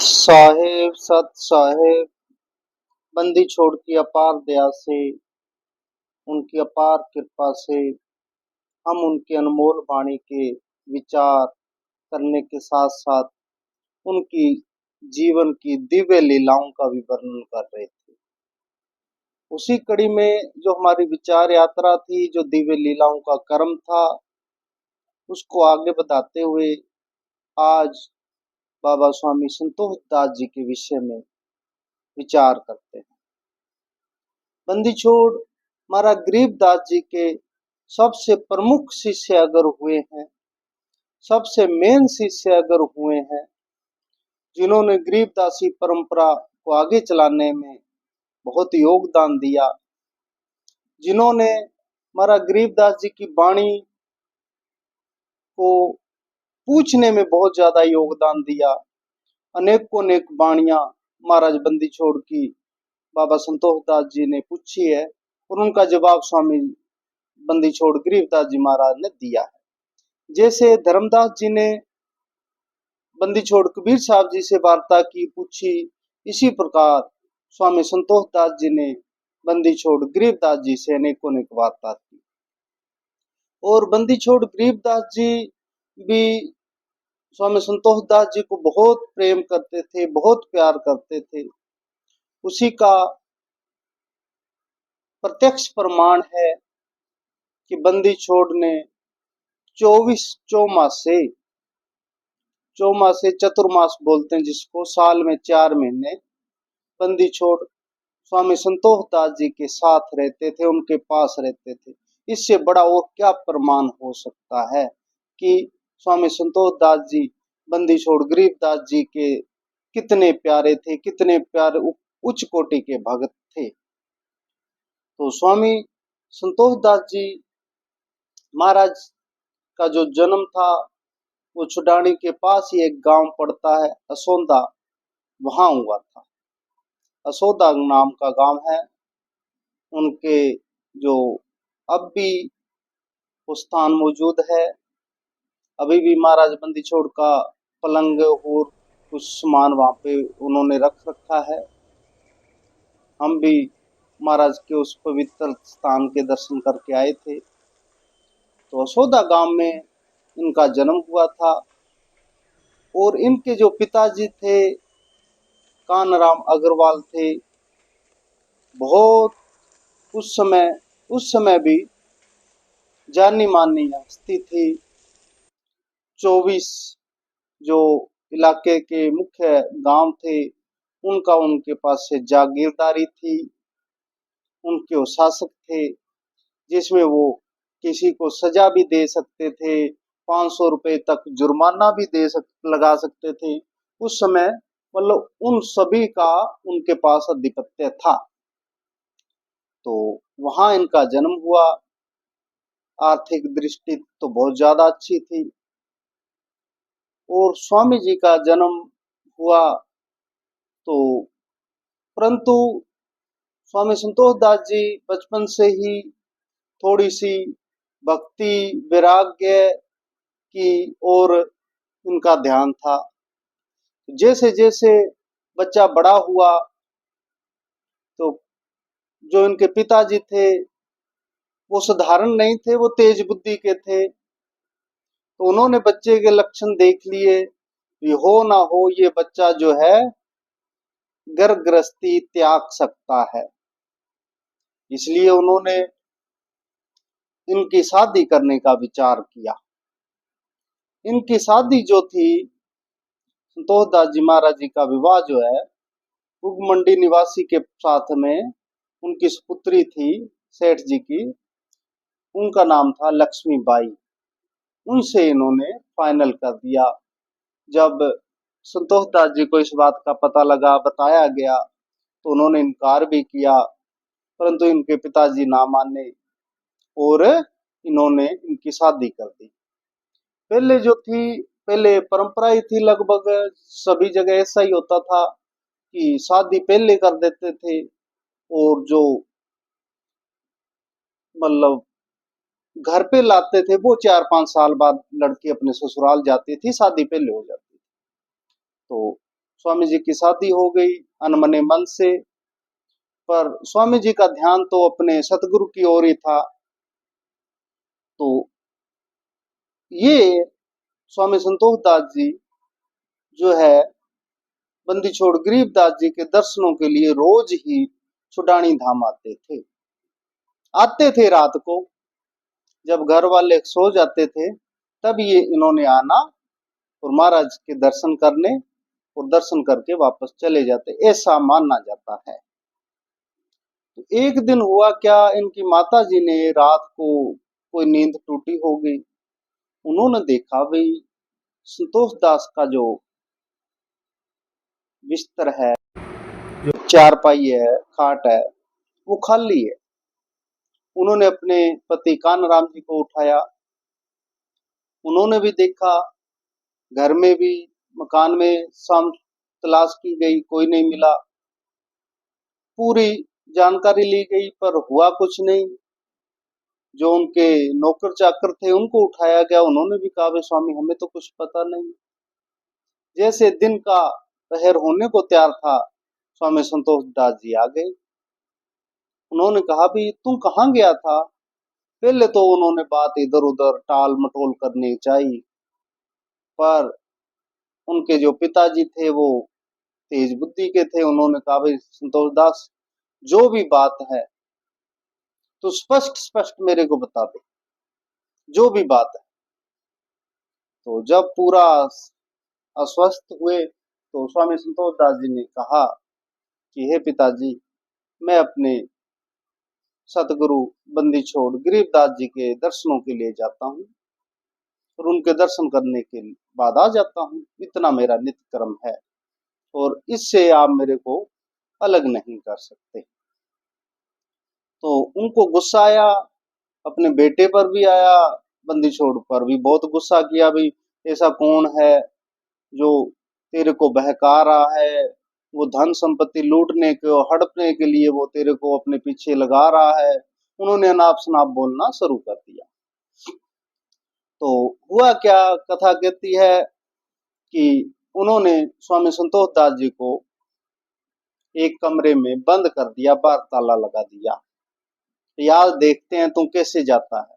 साहेब सत साहेब बंदी छोड़ की अपार दया से, उनकी अपार कृपा से हम उनकी अनमोल वाणी के विचार करने के साथ साथ उनकी जीवन की दिव्य लीलाओं का भी वर्णन कर रहे थे। उसी कड़ी में जो हमारी विचार यात्रा थी, जो दिव्य लीलाओं का क्रम था, उसको आगे बताते हुए आज बाबा स्वामी संतोष दास जी के विषय में विचार करते हैं। बंदी छोड़ महाराज गरीबदास जी के सबसे प्रमुख शिष्य अगर हुए हैं, सबसे मेन शिष्य अगर हुए हैं, जिन्होंने गरीबदासी परंपरा को आगे चलाने में बहुत योगदान दिया, जिन्होंने महाराज गरीबदास जी की वाणी को पूछने में बहुत ज्यादा योगदान दिया। अनेकों अनेक वाणियां महाराज बंदी छोड़ की बाबा संतोष दास जी ने पूछी है और उनका जवाब स्वामी बंदी छोड़ गरीबदास जी महाराज ने दिया है। जैसे धर्मदास जी ने बंदी छोड़ कबीर साहब जी से वार्ता की, पूछी, इसी प्रकार स्वामी संतोष दास जी ने बंदी छोड़ गरीबदास जी से अनेकों अनेक वार्ता की। और बंदी छोड़ गरीबदास जी भी स्वामी संतोष दास जी को बहुत प्रेम करते थे, बहुत प्यार करते थे। उसी का प्रत्यक्ष प्रमाण है कि बंदी छोड़ ने 24 चौमासे चतुर्मास बोलते हैं जिसको, साल में 4 महीने बंदी छोड़ स्वामी संतोष दास जी के साथ रहते थे, उनके पास रहते थे। इससे बड़ा और क्या प्रमाण हो सकता है कि स्वामी संतोष दास जी बंदी छोड़ गरीबदास जी के कितने प्यारे थे, कितने प्यारे उच्च कोटि के भक्त थे। तो स्वामी संतोष दास जी महाराज का जो जन्म था वो छुडानी के पास ही एक गांव पड़ता है असोदा, वहां हुआ था। असोदा नाम का गांव है। उनके जो अब भी वो स्थान मौजूद है, अभी भी महाराज बंदी छोड़ का पलंग और कुछ सामान वहां पे उन्होंने रख रखा है। हम भी महाराज के उस पवित्र स्थान के दर्शन करके आए थे। तो असोदा गांव में इनका जन्म हुआ था और इनके जो पिताजी थे कानराम अग्रवाल थे, बहुत उस समय भी जानी मानी हस्ती थी। 24 जो इलाके के मुख्य गांव थे उनका उनके पास से जागीरदारी थी, उनके वो शासक थे, जिसमें वो किसी को सजा भी दे सकते थे, 500 रुपए तक जुर्माना भी लगा सकते थे। उस समय मतलब उन सभी का उनके पास आधिपत्य था। तो वहां इनका जन्म हुआ। आर्थिक दृष्टि तो बहुत ज्यादा अच्छी थी और स्वामी जी का जन्म हुआ। तो परंतु स्वामी संतोष दास जी बचपन से ही थोड़ी सी भक्ति वैराग्य की ओर इनका ध्यान था। जैसे जैसे बच्चा बड़ा हुआ तो जो इनके पिताजी थे वो साधारण नहीं थे, वो तेज बुद्धि के थे। तो उन्होंने बच्चे के लक्षण देख लिए, ये हो ना हो ये बच्चा जो है घर गृहस्थी त्याग सकता है, इसलिए उन्होंने इनकी शादी करने का विचार किया। इनकी शादी जो थी, संतोष दास जी महाराज जी का विवाह जो है उगमंडी निवासी के साथ में, उनकी सुपुत्री थी सेठ जी की, उनका नाम था लक्ष्मी बाई। उनसे इन्होंने फाइनल कर दिया। जब संतोष दास जी को इस बात का पता लगा, बताया गया, तो उन्होंने इनकार भी किया, परंतु इनके पिताजी ना माने और इन्होंने इनकी शादी कर दी। पहले जो थी, पहले परंपरा ही थी, लगभग सभी जगह ऐसा ही होता था कि शादी पहले कर देते थे और जो मतलब घर पे लाते थे वो 4-5 साल बाद लड़की अपने ससुराल जाती थी, शादी पहले हो जाती थी। तो स्वामी जी की शादी हो गई अनमने मन से। पर स्वामी जी का ध्यान तो अपने सतगुरु की ओर ही था। तो ये स्वामी संतोष दास जी जो है बंदी छोड़ गरीबदास जी के दर्शनों के लिए रोज ही छुडानी धाम आते थे रात को, जब घर वाले सो जाते थे तब ये इन्होंने आना और महाराज के दर्शन करने और दर्शन करके वापस चले जाते, ऐसा माना जाता है। तो एक दिन हुआ क्या, इनकी माता जी ने रात को कोई नींद टूटी हो गई। उन्होंने देखा भाई संतोष दास का जो बिस्तर है, जो चारपाई है, खाट है, वो खाली है। उन्होंने अपने पति कान्हराम जी को उठाया। उन्होंने भी देखा, घर में भी मकान में शाम तलाश की गई, कोई नहीं मिला। पूरी जानकारी ली गई पर हुआ कुछ नहीं। जो उनके नौकर चाकर थे उनको उठाया गया, उन्होंने भी कहा स्वामी हमें तो कुछ पता नहीं। जैसे दिन का पहर होने को तैयार था, स्वामी संतोष दास जी आ गए। उन्होंने कहा भी तुम कहाँ गया था। पहले तो उन्होंने बात इधर उधर टाल मटोल करनी चाहिए, पर उनके जो पिताजी थे वो तेज बुद्धि के थे। उन्होंने कहा भाई संतोष दास जो भी बात है तो स्पष्ट स्पष्ट मेरे को बता दे, जो भी बात है। तो जब पूरा अस्वस्थ हुए तो स्वामी संतोष दास जी ने कहा कि हे पिताजी, मैं अपने सतगुरु बंदी छोड़ गरीबदास जी के दर्शनों के लिए जाता हूँ और उनके दर्शन करने के बाद आ जाता हूँ, इतना मेरा नित्य कर्म है और इससे आप मेरे को अलग नहीं कर सकते। तो उनको गुस्सा आया, अपने बेटे पर भी आया, बंदी छोड़ पर भी बहुत गुस्सा किया। भाई ऐसा कौन है जो तेरे को बहका रहा है, वो धन संपत्ति लूटने के और हड़पने के लिए वो तेरे को अपने पीछे लगा रहा है। उन्होंने अनाप शनाप बोलना शुरू कर दिया। तो हुआ क्या, कथा कहती है कि उन्होंने स्वामी संतोष दास जी को एक कमरे में बंद कर दिया, बाहर ताला लगा दिया। यार देखते हैं तू कैसे जाता है,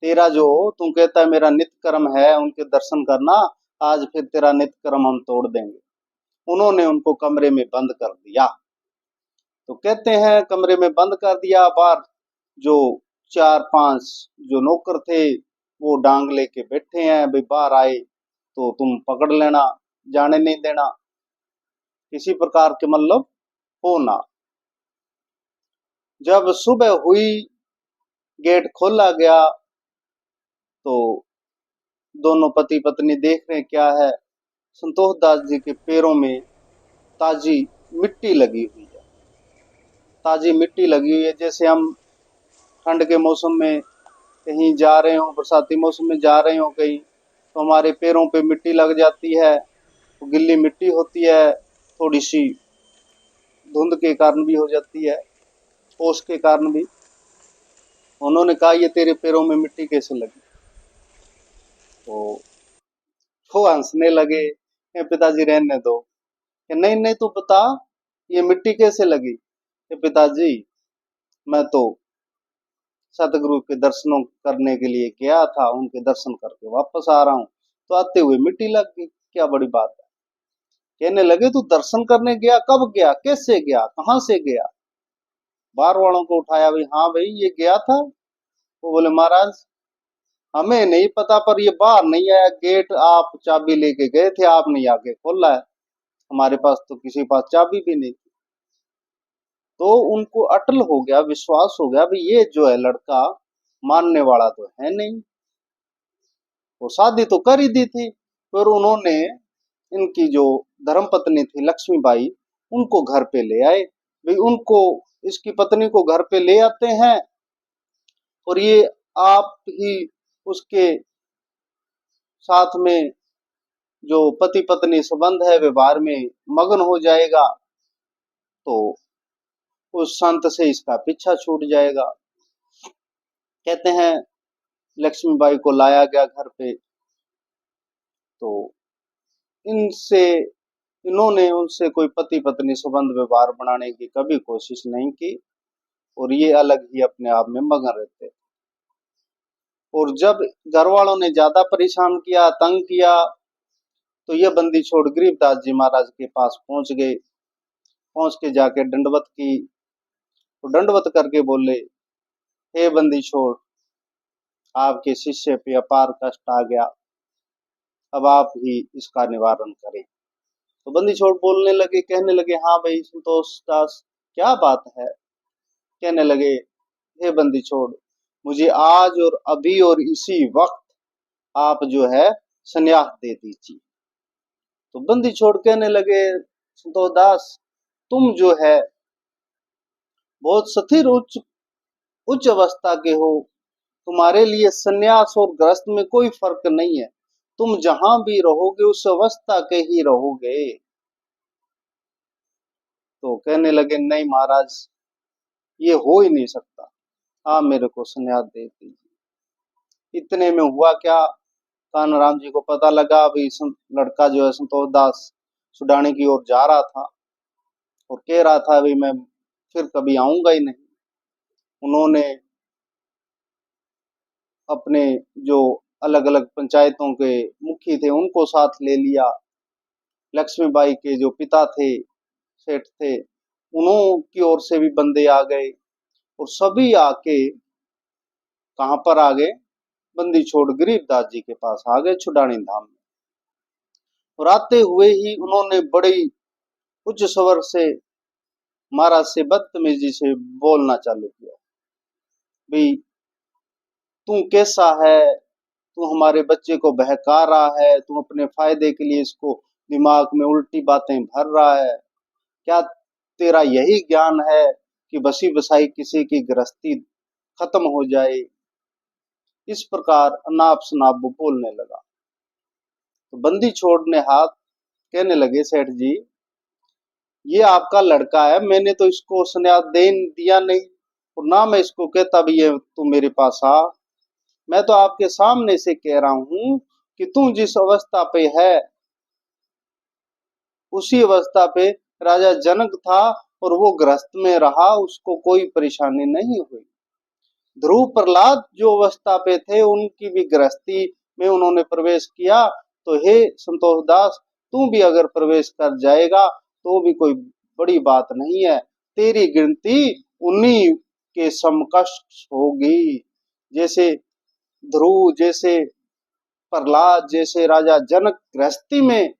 तेरा जो तू कहता है मेरा नित्य कर्म है उनके दर्शन करना, आज फिर तेरा नित्य कर्म हम तोड़ देंगे। उन्होंने उनको कमरे में बंद कर दिया। तो कहते हैं कमरे में बंद कर दिया। बाहर जो 4-5 जो नौकर थे वो डांग लेके बैठे हैं, भाई बाहर आए तो तुम पकड़ लेना, जाने नहीं देना, किसी प्रकार के मतलब हो ना। जब सुबह हुई, गेट खोला गया तो दोनों पति पत्नी देख रहे क्या है, संतोष दास जी के पैरों में ताजी मिट्टी लगी हुई है। ताजी मिट्टी लगी हुई है, जैसे हम ठंड के मौसम में कहीं जा रहे हो, बरसाती मौसम में जा रहे हो कहीं, तो हमारे पैरों पे मिट्टी लग जाती है, तो गिल्ली मिट्टी होती है, थोड़ी सी धुंध के कारण भी हो जाती है, ओस के कारण भी। उन्होंने कहा ये तेरे पैरों में मिट्टी कैसे लगी। तो वो हंसने लगे, पिताजी रहने दो। कि नहीं नहीं तू बता ये मिट्टी कैसे लगी। कि पिताजी मैं तो सतगुरु के दर्शनों करने के लिए गया था, उनके दर्शन करके वापस आ रहा हूँ, तो आते हुए मिट्टी लग गई, क्या बड़ी बात है। कहने लगे तू दर्शन करने गया, कब गया, कैसे गया, कहाँ से गया। बाहर वालों को उठाया, भाई हाँ भाई ये गया था। वो बोले महाराज हमें नहीं पता, पर ये बाहर नहीं आया, गेट आप चाबी लेके गए थे, आपने आगे खोला है, हमारे पास तो किसी के पास चाबी भी नहीं थी। तो उनको अटल हो गया, विश्वास हो गया भाई ये जो है लड़का मानने वाला तो है नहीं। वो शादी तो कर ही दी थी, पर उन्होंने इनकी जो धर्मपत्नी थी लक्ष्मीबाई, उनको घर पे ले आए। भाई उनको, इसकी पत्नी को घर पे ले आते हैं और ये आप ही उसके साथ में जो पति पत्नी संबंध है व्यवहार में मगन हो जाएगा, तो उस संत से इसका पीछा छूट जाएगा। कहते हैं लक्ष्मीबाई को लाया गया घर पे, तो इनसे इन्होंने उनसे कोई पति पत्नी संबंध व्यवहार बनाने की कभी कोशिश नहीं की, और ये अलग ही अपने आप में मगन रहते। और जब घर वालों ने ज्यादा परेशान किया, तंग किया, तो ये बंदी छोड़ गरीबदास जी महाराज के पास पहुंच गए। पहुंच के जाके दंडवत की, तो दंडवत करके बोले, हे बंदी छोड़, आपके शिष्य पे अपार कष्ट आ गया, अब आप ही इसका निवारण करें। तो बंदी छोड़ बोलने लगे, कहने लगे, हाँ भाई संतोष दास, क्या बात है। कहने लगे, हे बंदी छोड़, मुझे आज और अभी और इसी वक्त आप जो है संन्यास दे दीजिए। तो बंदी छोड़ कहने लगे, संतोष दास, तुम जो है बहुत स्थिर उच्च उच्च अवस्था के हो, तुम्हारे लिए सन्यास और गृहस्थ में कोई फर्क नहीं है, तुम जहां भी रहोगे उस अवस्था के ही रहोगे। तो कहने लगे, नहीं महाराज, ये हो ही नहीं सकता, हाँ मेरे को सन्यास दे दीजिए। इतने में हुआ क्या, कान्हाराम जी को पता लगा, अभी लड़का जो है संतोष दास सुडानी की ओर जा रहा था, और कह रहा था अभी मैं फिर कभी आऊंगा ही नहीं। उन्होंने अपने जो अलग अलग पंचायतों के मुखी थे उनको साथ ले लिया, लक्ष्मीबाई के जो पिता थे, सेठ थे, उन्हों की ओर से भी बंदे आ गए, और सभी आके कहां पर आ गए, बंदी छोड़ गरीबदास जी के पास आ गए छुडानी धाम में। और आते हुए ही उन्होंने बड़ी उच्च स्वर से महाराज से बदतमीजी से बोलना चालू किया, भाई तू कैसा है, तू हमारे बच्चे को बहका रहा है, तू अपने फायदे के लिए इसको दिमाग में उल्टी बातें भर रहा है, क्या तेरा यही ज्ञान है कि बसी बसाई किसी की गृहस्थी खत्म हो जाए। इस प्रकार अनाप शनाप वो बोलने लगा। तो बंदी छोड़ने हाथ, कहने लगे, सेठ जी ये आपका लड़का है, मैंने तो इसको संन्यास दे दिया नहीं, और ना मैं इसको कहता भी है तू मेरे पास आ। मैं तो आपके सामने से कह रहा हूं कि तू जिस अवस्था पे है उसी अवस्था पे राजा जनक था, और वो गृहस्थ में रहा, उसको कोई परेशानी नहीं हुई। ध्रुव प्रहलाद जो अवस्था पे थे उनकी भी गृहस्थी में उन्होंने प्रवेश किया। तो हे संतोष दास, तू भी अगर प्रवेश कर जाएगा तो भी कोई बड़ी बात नहीं है, तेरी गिनती उन्हीं के समकक्ष होगी, जैसे ध्रुव, जैसे प्रहलाद, जैसे राजा जनक गृहस्थी में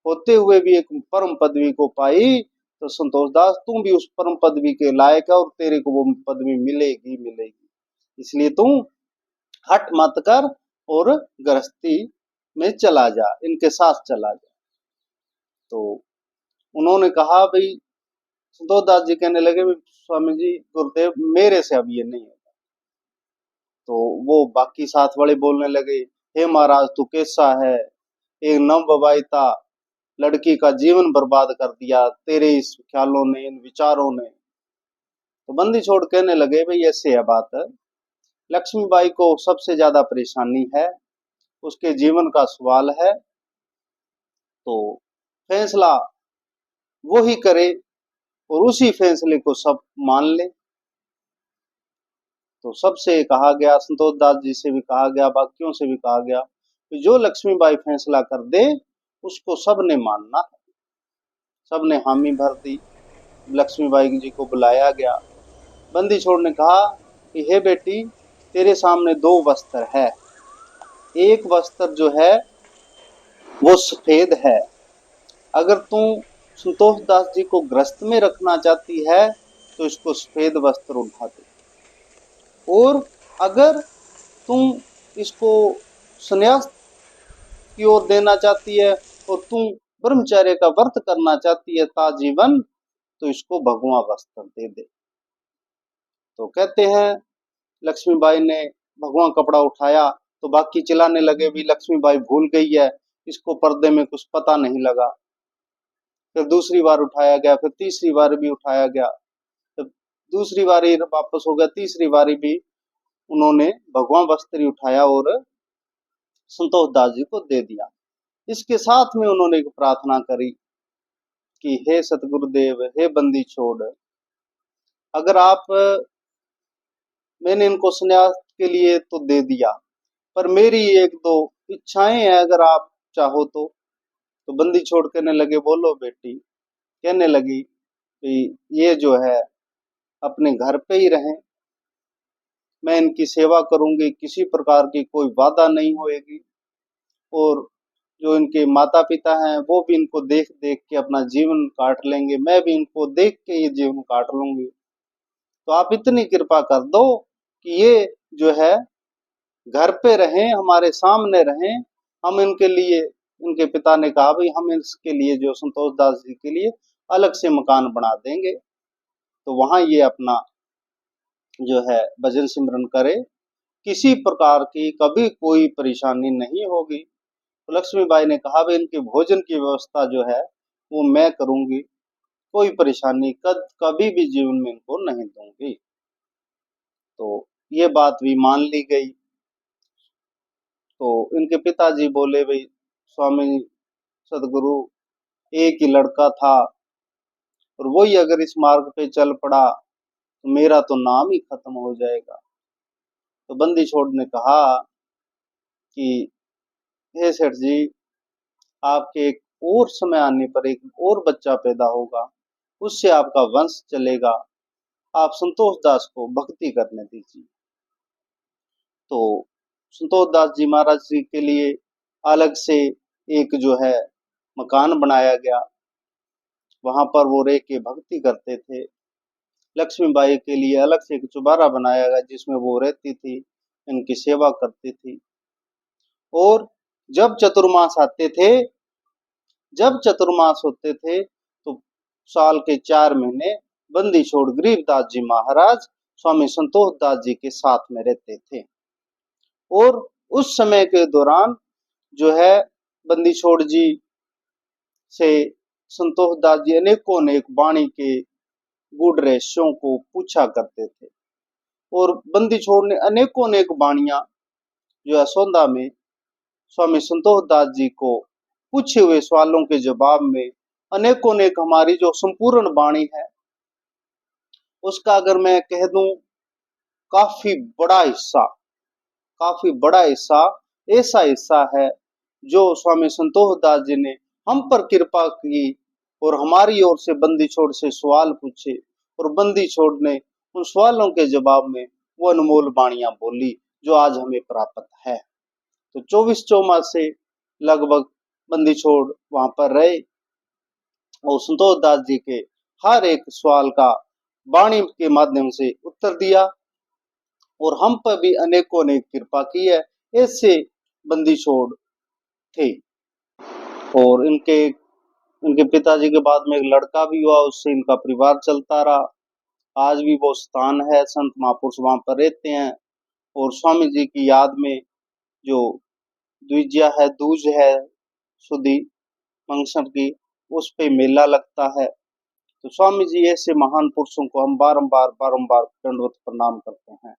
होते हुए भी एक परम पदवी को पाई, तो संतोष दास तुम भी उस परम पदवी के लायक है, और तेरे को वो पदवी मिलेगी मिलेगी। इसलिए तुम हट मत कर और गृहस्थी में चला जा, इनके साथ चला जा। तो उन्होंने कहा, भाई संतोष दास जी कहने लगे, स्वामी जी गुरुदेव मेरे से अब ये नहीं होगा। तो वो बाकी साथ वाले बोलने लगे, हे महाराज तू कैसा है, एक नवविवाहिता लड़की का जीवन बर्बाद कर दिया तेरे इस ख्यालों ने, इन विचारों ने। तो बंदी छोड़ कहने लगे, भाई ऐसे है बात है, लक्ष्मीबाई को सबसे ज्यादा परेशानी है, उसके जीवन का सवाल है, तो फैसला वो ही करे, और उसी फैसले को सब मान ले। तो सबसे कहा गया, संतोष दास जी से भी कहा गया, बाकियों से भी कहा गया कि जो लक्ष्मीबाई फैसला कर दे उसको सबने मानना है। सबने हामी भर दी। लक्ष्मीबाई जी को बुलाया गया। बंदी छोड़ ने कहा कि हे बेटी, तेरे सामने दो वस्त्र है, एक वस्त्र जो है वो सफेद है, अगर तू संतोष दास जी को ग्रस्त में रखना चाहती है तो इसको सफेद वस्त्र उठा दे, और अगर तुम इसको संन्यास की ओर देना चाहती है और तुम ब्रह्मचर्य का व्रत करना चाहती है ताजीवन, तो इसको भगवा वस्त्र दे दे। तो कहते हैं लक्ष्मीबाई ने भगवा कपड़ा उठाया, तो बाकी चिल्लाने लगे, भी लक्ष्मीबाई भूल गई है, इसको पर्दे में कुछ पता नहीं लगा। फिर दूसरी बार उठाया गया, फिर तीसरी बार भी उठाया गया, तो दूसरी बारी वापस हो गया, तीसरी बारी भी उन्होंने भगवा वस्त्र उठाया और संतोष दास जी को दे दिया। इसके साथ में उन्होंने एक प्रार्थना करी कि हे सतगुरुदेव, हे बंदी छोड़, अगर आप, मैंने इनको संन्यास के लिए तो दे दिया, पर मेरी एक दो इच्छाएं हैं, अगर आप चाहो तो बंदी छोड़ कहने लगे, बोलो बेटी। कहने लगी कि ये जो है अपने घर पे ही रहें, मैं इनकी सेवा करूंगी, किसी प्रकार की कोई बाधा नहीं होएगी, और जो इनके माता पिता हैं वो भी इनको देख देख के अपना जीवन काट लेंगे, मैं भी इनको देख के ये जीवन काट लूंगी। तो आप इतनी कृपा कर दो कि ये जो है घर पे रहें, हमारे सामने रहें। हम इनके लिए, इनके पिता ने कहा भाई हम इसके लिए, जो संतोष दास जी के लिए अलग से मकान बना देंगे, तो वहां ये अपना जो है भजन सिमरन करे, किसी प्रकार की कभी कोई परेशानी नहीं होगी। तो लक्ष्मीबाई ने कहा भाई इनके भोजन की व्यवस्था जो है वो मैं करूंगी, कोई परेशानी कभी भी जीवन में इनको नहीं दूंगी। तो ये बात भी मान ली गई। तो इनके पिताजी बोले, भाई स्वामी सदगुरु, एक ही लड़का था और वही अगर इस मार्ग पे चल पड़ा तो मेरा तो नाम ही खत्म हो जाएगा। तो बंदी छोड़ ने कहा कि हे सेठ जी, आपके एक और समय आने पर एक और बच्चा पैदा होगा, उससे आपका वंश चलेगा, आप संतोष दास को भक्ति करने दीजिए। तो संतोष दास जी महाराज जी के लिए अलग से एक जो है मकान बनाया गया, वहां पर वो रह के भक्ति करते थे। लक्ष्मीबाई के लिए अलग से एक चुबारा बनाया गया जिसमें वो रहती थी, इनकी सेवा करती थी। और जब चतुर्मास आते थे, जब चतुर्मास होते थे, तो साल के 4 महीने बंदी छोड़ गरीबदास जी महाराज स्वामी संतोष दास जी के साथ में रहते थे। और उस समय के दौरान जो है बंदी छोड़ जी से संतोष दास जी अनेकों अनेक वाणी के गूढ़ रहस्यों को पूछा करते थे, और बंदी छोड़ ने अनेकों अनेक वाणियां जो है सौंदा में स्वामी संतोष दास जी को पूछे हुए सवालों के जवाब में अनेकों अनेक हमारी जो संपूर्ण वाणी है उसका अगर मैं कह दूं, काफी बड़ा हिस्सा, काफी बड़ा हिस्सा ऐसा हिस्सा है जो स्वामी संतोष दास जी ने हम पर कृपा की और हमारी ओर से बंदी छोड़ से सवाल पूछे, और बंदी छोड़ ने उन सवालों के जवाब में वो अनमोल वाणियां बोली जो आज हमें प्राप्त है। तो 24 चौमास से लगभग बंदी छोड़ वहां पर रहे और संतोष दास जी के हर एक सवाल का वाणी के माध्यम से उत्तर दिया, और हम पर भी अनेकों ने कृपा की है। ऐसे बंदी छोड़ थे। और इनके पिताजी के बाद में एक लड़का भी हुआ, उससे इनका परिवार चलता रहा। आज भी वो स्थान है, संत महापुरुष वहां पर रहते हैं, और स्वामी जी की याद में जो द्विजिया है, दूज है सुदी मंगसर की, उस पे मेला लगता है। तो स्वामी जी ऐसे महान पुरुषों को हम बारंबार बारंबार दंडवत प्रणाम करते हैं।